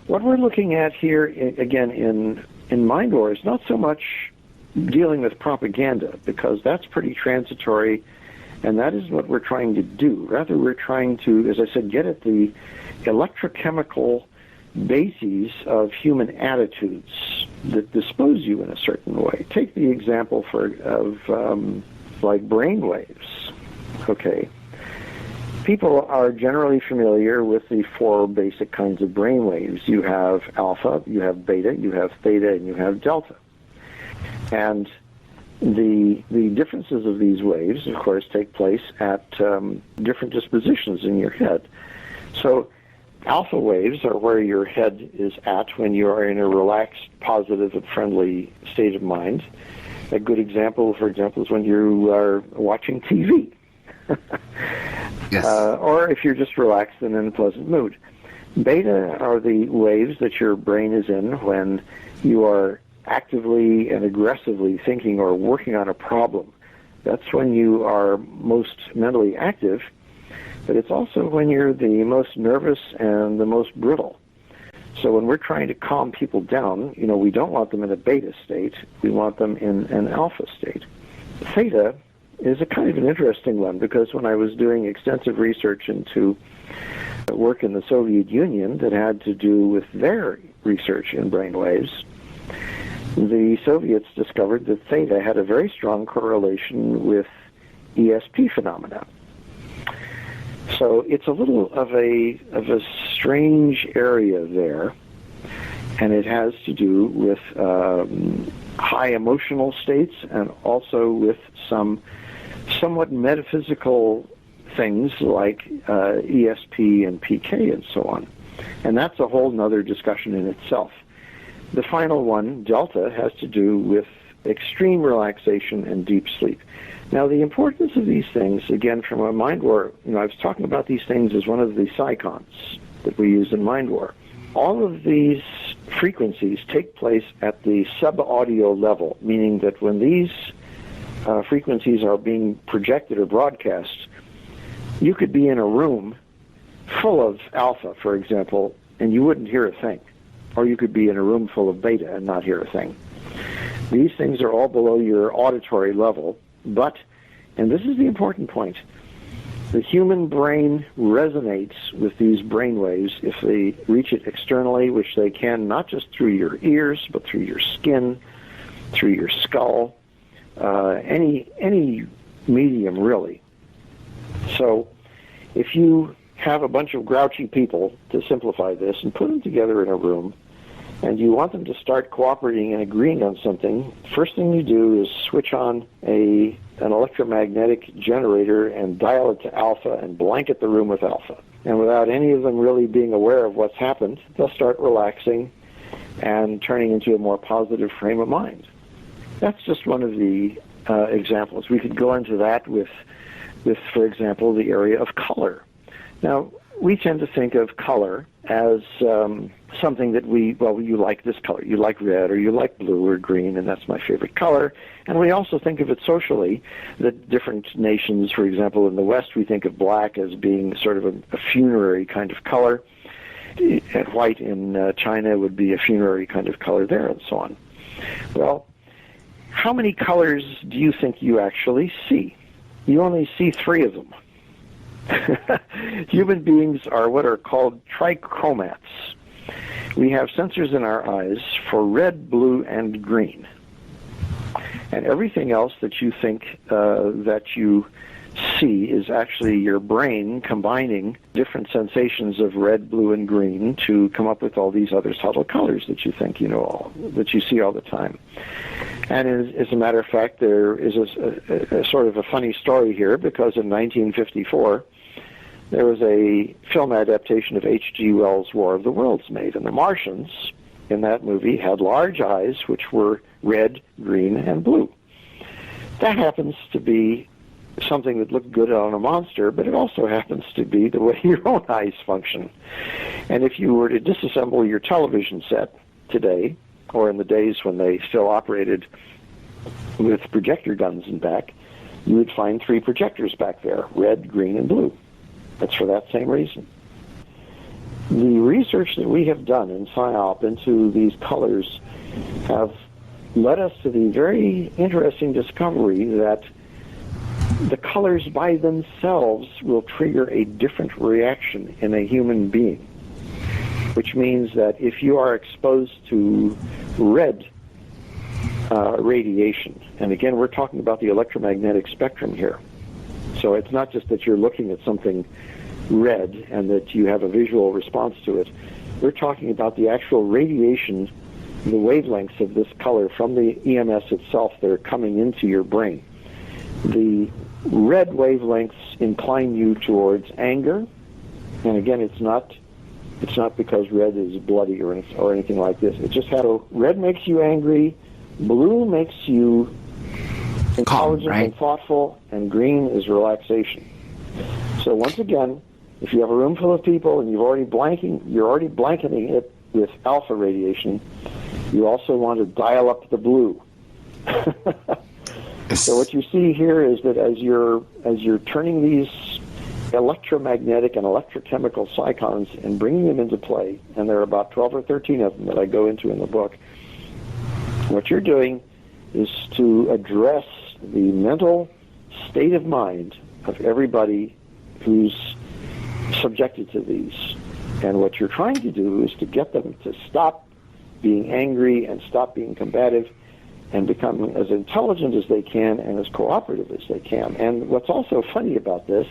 What we're looking at here, again, in MindWar is not so much dealing with propaganda, because that's pretty transitory, and that is what we're trying to do. Rather, we're trying to, as I said, get at the electrochemical bases of human attitudes that dispose you in a certain way. Take the example of like brain waves. Okay. People are generally familiar with the four basic kinds of brain waves. You have alpha, you have beta, you have theta, and you have delta. And the differences of these waves, of course, take place at different dispositions in your head. So alpha waves are where your head is at when you are in a relaxed, positive, and friendly state of mind. A good example, for example, is when you are watching TV. Yes. Or if you're just relaxed and in a pleasant mood. Beta are the waves that your brain is in when you are actively and aggressively thinking or working on a problem. That's when you are most mentally active, but it's also when you're the most nervous and the most brittle. So when we're trying to calm people down, we don't want them in a beta state. We want them in an alpha state. Theta is a kind of an interesting one, because when I was doing extensive research into work in the Soviet Union that had to do with their research in brainwaves, the Soviets discovered that theta had a very strong correlation with ESP phenomena. So it's a little of a strange area there, and it has to do with high emotional states and also with some somewhat metaphysical things like ESP and PK and so on. And that's a whole nother discussion in itself. The final one, delta, has to do with extreme relaxation and deep sleep. Now, the importance of these things, again, from a MindWar, I was talking about these things as one of the psychons that we use in MindWar. All of these frequencies take place at the sub-audio level, meaning that when these frequencies are being projected or broadcast, you could be in a room full of alpha, for example, and you wouldn't hear a thing. Or you could be in a room full of beta and not hear a thing. These things are all below your auditory level, but, and this is the important point, the human brain resonates with these brain waves if they reach it externally, which they can not just through your ears, but through your skin, through your skull, any medium, really. So if you have a bunch of grouchy people, to simplify this, and put them together in a room, and you want them to start cooperating and agreeing on something, first thing you do is switch on an electromagnetic generator and dial it to alpha and blanket the room with alpha. And without any of them really being aware of what's happened, they'll start relaxing and turning into a more positive frame of mind. That's just one of the examples. We could go into that with, for example, the area of color. Now, we tend to think of color as something that you like this color. You like red, or you like blue or green, and that's my favorite color. And we also think of it socially, that different nations, for example, in the West, we think of black as being sort of a funerary kind of color. And white in China would be a funerary kind of color there, and so on. Well, how many colors do you think you actually see? You only see 3 of them. Human beings are what are called trichromats. We have sensors in our eyes for red, blue, and green. And everything else that you think that you see is actually your brain combining different sensations of red, blue, and green to come up with all these other subtle colors that you think that you see all the time. And as a matter of fact, there is a sort of a funny story here, because in 1954, there was a film adaptation of H.G. Wells' War of the Worlds made, and the Martians in that movie had large eyes which were red, green, and blue. That happens to be something that looked good on a monster, but it also happens to be the way your own eyes function. And if you were to disassemble your television set today, or in the days when they still operated with projector guns in back, you would find 3 projectors back there, red, green, and blue. That's for that same reason. the research that we have done in PSYOP into these colors have led us to the very interesting discovery that the colors by themselves will trigger a different reaction in a human being, which means that if you are exposed to red radiation, and again, we're talking about the electromagnetic spectrum here, so it's not just that you're looking at something red and that you have a visual response to it. We're talking about the actual radiation, the wavelengths of this color from the EMS itself that are coming into your brain. The red wavelengths incline you towards anger, and again, it's not because red is bloody or anything like this. It's just how red makes you angry, blue makes you intelligent, calm, right, and thoughtful, and green is relaxation. So once again, if you have a room full of people and you're already blanketing it with alpha radiation, you also want to dial up the blue. So what you see here is that as you're turning these electromagnetic and electrochemical cyclones and bringing them into play, and there are about 12 or 13 of them that I go into in the book, what you're doing is to address the mental state of mind of everybody who's subjected to these. And what you're trying to do is to get them to stop being angry and stop being combative and become as intelligent as they can and as cooperative as they can. And what's also funny about this,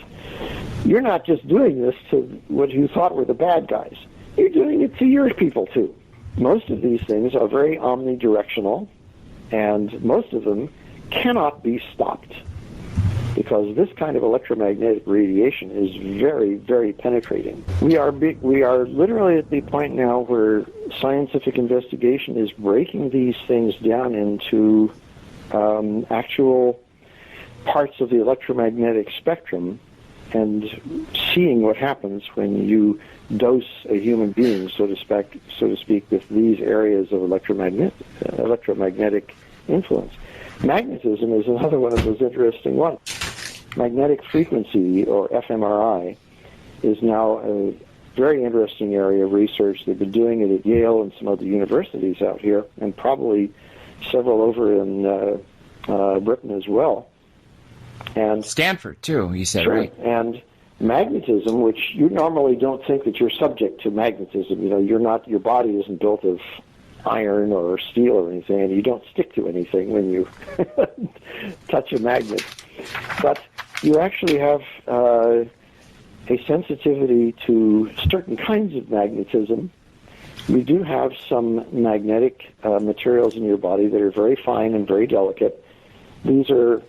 you're not just doing this to what you thought were the bad guys. You're doing it to your people, too. Most of these things are very omnidirectional, and most of them cannot be stopped, because this kind of electromagnetic radiation is very, very penetrating. We are literally at the point now where scientific investigation is breaking these things down into actual parts of the electromagnetic spectrum and seeing what happens when you dose a human being, so to speak, with these areas of electromagnetic influence. Magnetism is another one of those interesting ones. Magnetic frequency, or fMRI, is now a very interesting area of research. They've been doing it at Yale and some other universities out here, and probably several over in Britain as well. And Stanford, too, you said, sure, right? And magnetism, which you normally don't think that you're subject to magnetism. You know, your body isn't built of iron or steel or anything, and you don't stick to anything when you touch a magnet. But you actually have a sensitivity to certain kinds of magnetism. You do have some magnetic materials in your body that are very fine and very delicate. These are,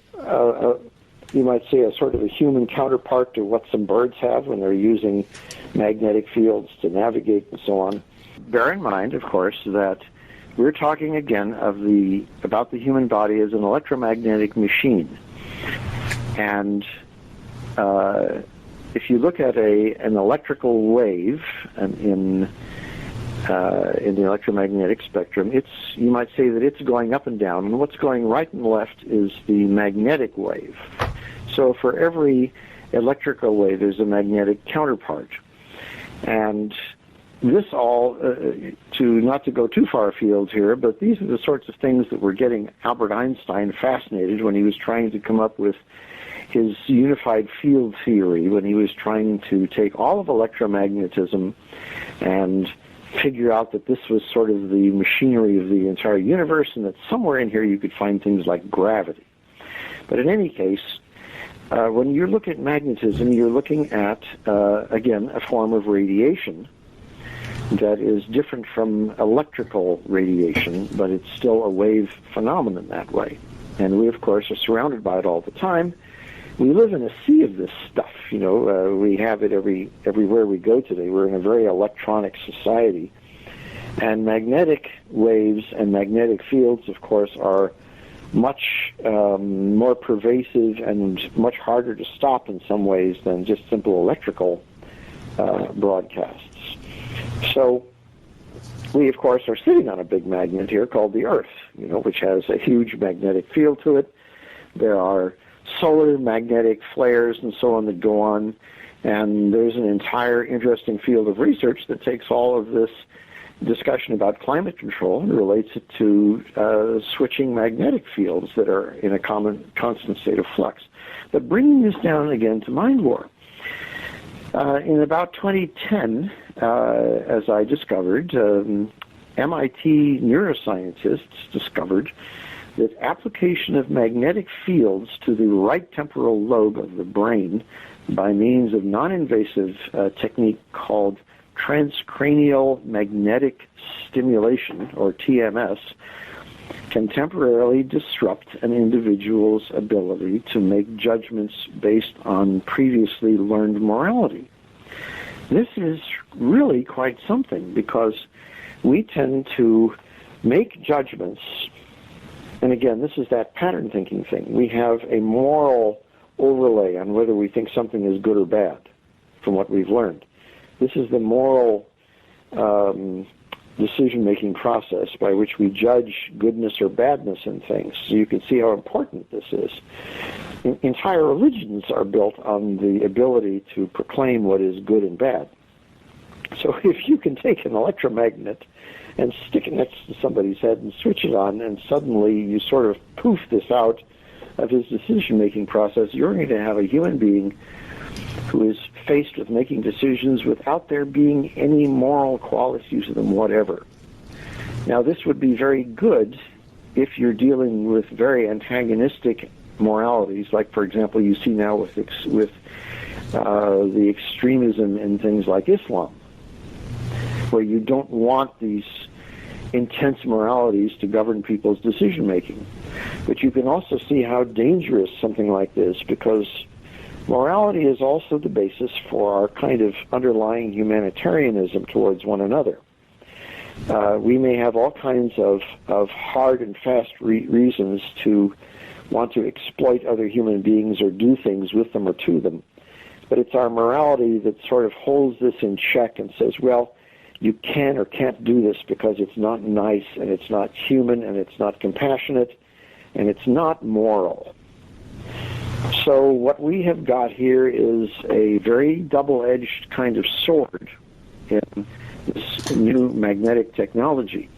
you might say, a sort of a human counterpart to what some birds have when they're using magnetic fields to navigate and so on. Bear in mind, of course, that we're talking again about the human body as an electromagnetic machine. And if you look at an electrical wave in the electromagnetic spectrum, you might say that it's going up and down, and what's going right and left is the magnetic wave. So for every electrical wave, there's a magnetic counterpart. And this all, not to go too far afield here, but these are the sorts of things that were getting Albert Einstein fascinated when he was trying to come up with his unified field theory, when he was trying to take all of electromagnetism and figure out that this was sort of the machinery of the entire universe, and that somewhere in here you could find things like gravity. But in any case, when you look at magnetism, you're looking at, again, a form of radiation that is different from electrical radiation, but it's still a wave phenomenon that way. And we, of course, are surrounded by it all the time. We live in a sea of this stuff. You know, we have it everywhere we go today. We're in a very electronic society. And magnetic waves and magnetic fields, of course, are much more pervasive and much harder to stop in some ways than just simple electrical broadcasts. So we, of course, are sitting on a big magnet here called the Earth, you know, which has a huge magnetic field to it. There are solar magnetic flares and so on that go on. And there's an entire interesting field of research that takes all of this discussion about climate control and relates it to switching magnetic fields that are in a constant state of flux. But bringing this down again to MindWar, in about 2010, as I discovered, MIT neuroscientists discovered that application of magnetic fields to the right temporal lobe of the brain by means of non-invasive technique called transcranial magnetic stimulation, or TMS, can temporarily disrupt an individual's ability to make judgments based on previously learned morality. This is really quite something, because we tend to make judgments, and again, this is that pattern thinking thing. We have a moral overlay on whether we think something is good or bad from what we've learned. This is the moral decision-making process by which we judge goodness or badness in things. So you can see how important this is. Entire religions are built on the ability to proclaim what is good and bad. So if you can take an electromagnet and stick it next to somebody's head and switch it on, and suddenly you sort of poof this out of his decision-making process, you're going to have a human being who is faced with making decisions without there being any moral qualities to them whatever. Now, this would be very good if you're dealing with very antagonistic moralities, like, for example, you see now with the extremism in things like Islam, where you don't want these intense moralities to govern people's decision-making. But you can also see how dangerous something like this, because morality is also the basis for our kind of underlying humanitarianism towards one another. We may have all kinds of hard and fast reasons to want to exploit other human beings or do things with them or to them, but it's our morality that sort of holds this in check and says, well, you can or can't do this because it's not nice, and it's not human, and it's not compassionate, and it's not moral. So what we have got here is a very double-edged kind of sword in this new magnetic technology.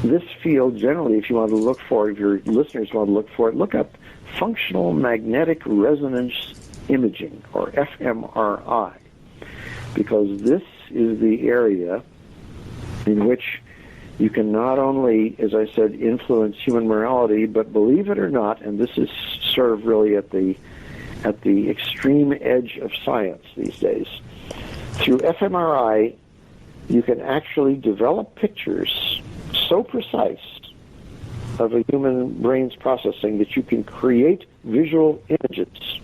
This field, generally, if you want to look for it, if your listeners want to look for it, look up functional magnetic resonance imaging, or fMRI, because this is the area in which you can not only, as I said, influence human morality, but believe it or not, and this is sort of really at the extreme edge of science these days, through fMRI, you can actually develop pictures so precise of a human brain's processing that you can create visual images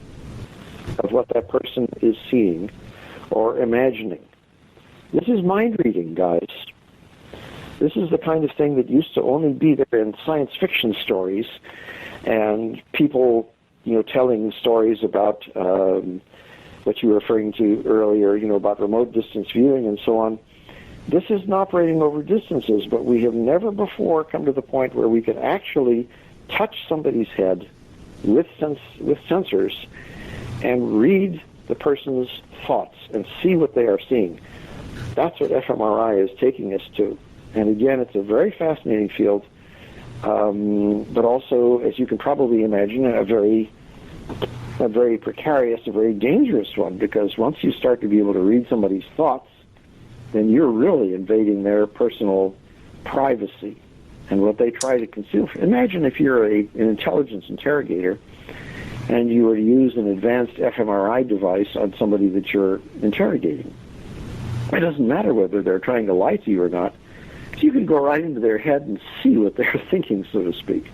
of what that person is seeing or imagining. This is mind reading, guys. This is the kind of thing that used to only be there in science fiction stories and people, telling stories about what you were referring to earlier, about remote distance viewing and so on. This isn't operating over distances, but we have never before come to the point where we can actually touch somebody's head with sensors and read the person's thoughts and see what they are seeing. That's what fMRI is taking us to. And again, it's a very fascinating field, but also, as you can probably imagine, a very precarious, a very dangerous one, because once you start to be able to read somebody's thoughts, then you're really invading their personal privacy and what they try to conceal. Imagine if you're an intelligence interrogator and you were to use an advanced fMRI device on somebody that you're interrogating. It doesn't matter whether they're trying to lie to you or not. You can go right into their head and see what they're thinking, so to speak.